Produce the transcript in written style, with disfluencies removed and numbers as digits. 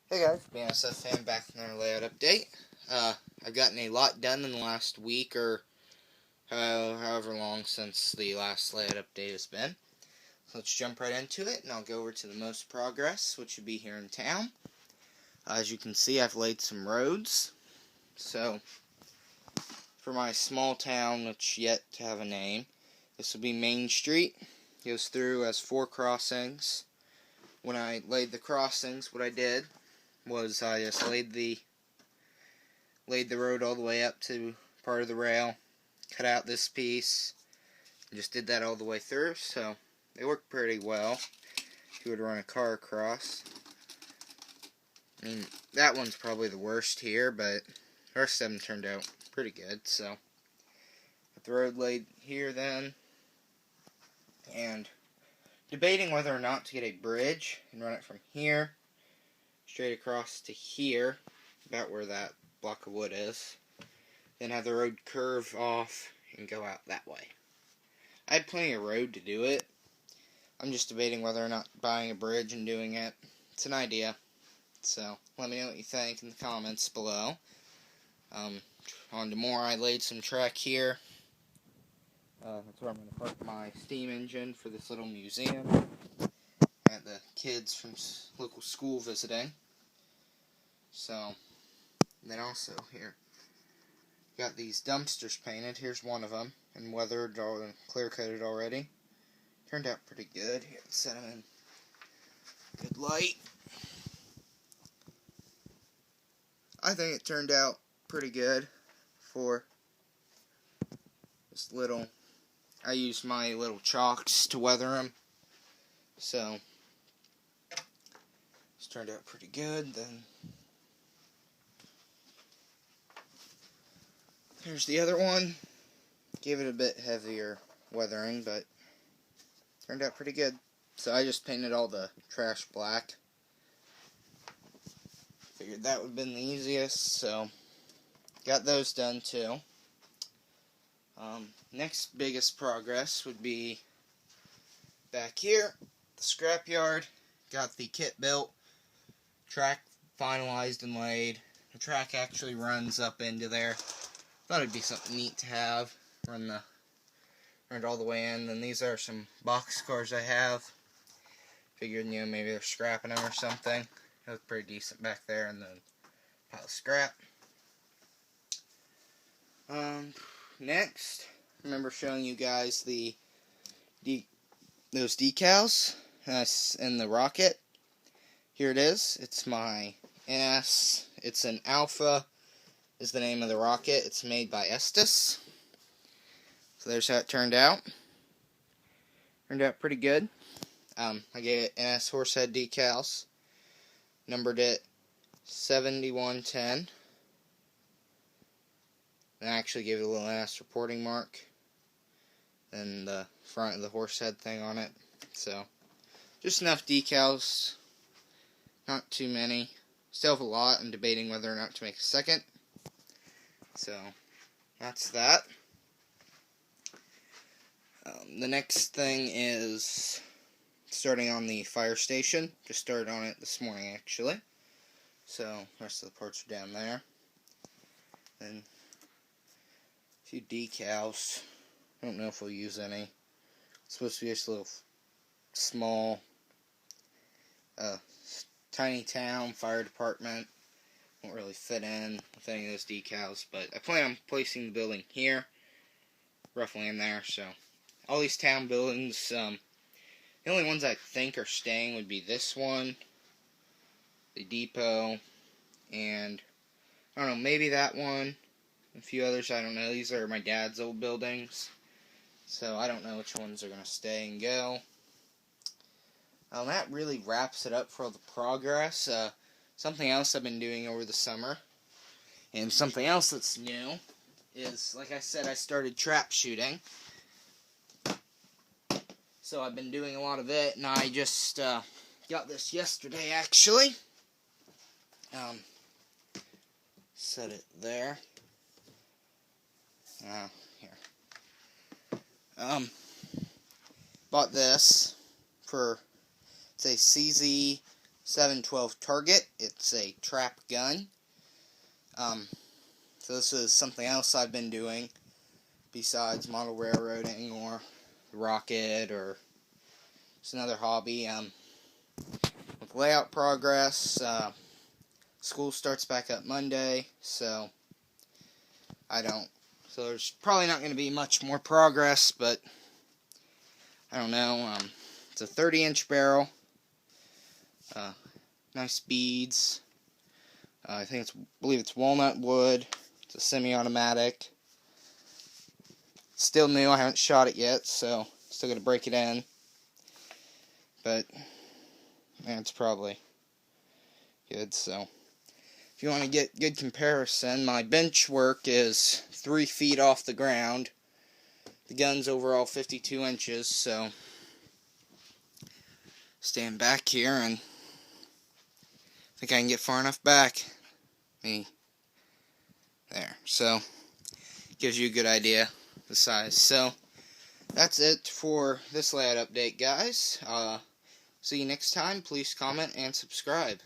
Hey guys, BNSF fan back in our layout update. I've gotten a lot done in the last week or however long since the last layout update has been. So let's jump right into it, and I'll go over to the most progress, which would be here in town. As you can see, I've laid some roads. So, for my small town, which yet to have a name, this will be Main Street. It goes through as 4 crossings. When I laid the crossings, what I did was I just laid the road all the way up to part of the rail, cut out this piece, and just did that all the way through, so they work pretty well if you were to run a car across. I mean, that one's probably the worst here, but the rest of them turned out pretty good, so got the road laid here then, and debating whether or not to get a bridge and run it from here straight across to here, about where that block of wood is, then have the road curve off and go out that way. I had plenty of road to do it. I'm just debating whether or not buying a bridge and doing it. It's an idea. So, let me know what you think in the comments below. On to more, I laid some track here. That's where I'm going to park my steam engine for this little museum. I got the kids from local school visiting. So, then also here, got these dumpsters painted. Here's one of them, and weathered and clear coated already. Turned out pretty good. Here, let's set them in good light. I think it turned out pretty good for this little. I used my little chalks to weather them, so it's turned out pretty good. Then here's the other one. Gave it a bit heavier weathering, but turned out pretty good. So I just painted all the trash black. Figured that would have been the easiest, so got those done too. Next biggest progress would be back here, the scrapyard. Got the kit built, track finalized and laid. The track actually runs up into there. Thought it'd be something neat to have. Run it all the way in. Then these are some box cars I have. Figured, maybe they're scrapping them or something. They look pretty decent back there, and then pile of scrap. Next, I remember showing you guys those decals and the rocket. Here it is. It's my NS. It's an Alpha is the name of the rocket. It's made by Estes. So there's how it turned out. Turned out pretty good. I gave it NS Horsehead decals. Numbered it 7110. And I actually gave it a little NS reporting mark. And the front of the horsehead thing on it. So, just enough decals. Not too many. Still have a lot. I'm debating whether or not to make a second. So, that's that. The next thing is starting on the fire station. Just started on it this morning, actually. So, the rest of the parts are down there. Then, a few decals. I don't know if we'll use any. It's supposed to be just a little small, tiny town, fire department. Won't really fit in with any of those decals, but I plan on placing the building here, roughly in there, so all these town buildings, the only ones I think are staying would be this one, the depot, and, I don't know, maybe that one, a few others, I don't know. These are my dad's old buildings, so I don't know which ones are going to stay and go. That really wraps it up for all the progress. Something else I've been doing over the summer, and something else that's new, is, like I said, I started trap shooting. So I've been doing a lot of it, and I just got this yesterday, actually. Set it there. Here. Bought this for, it's a CZ 712 target. It's a trap gun. So this is something else I've been doing besides model railroading or rocket, or it's another hobby. With layout progress, school starts back up Monday, so there's probably not going to be much more progress, but I don't know. It's a 30-inch barrel, nice beads. I believe it's walnut wood. It's a semi-automatic. Still new. I haven't shot it yet, so still gonna break it in. But man, it's probably good. So if you want to get good comparison, my bench work is 3 feet off the ground. The gun's overall 52 inches, so stand back here and I think I can get far enough back. There. So gives you a good idea of the size. So that's it for this layout update, guys. See you next time. Please comment and subscribe.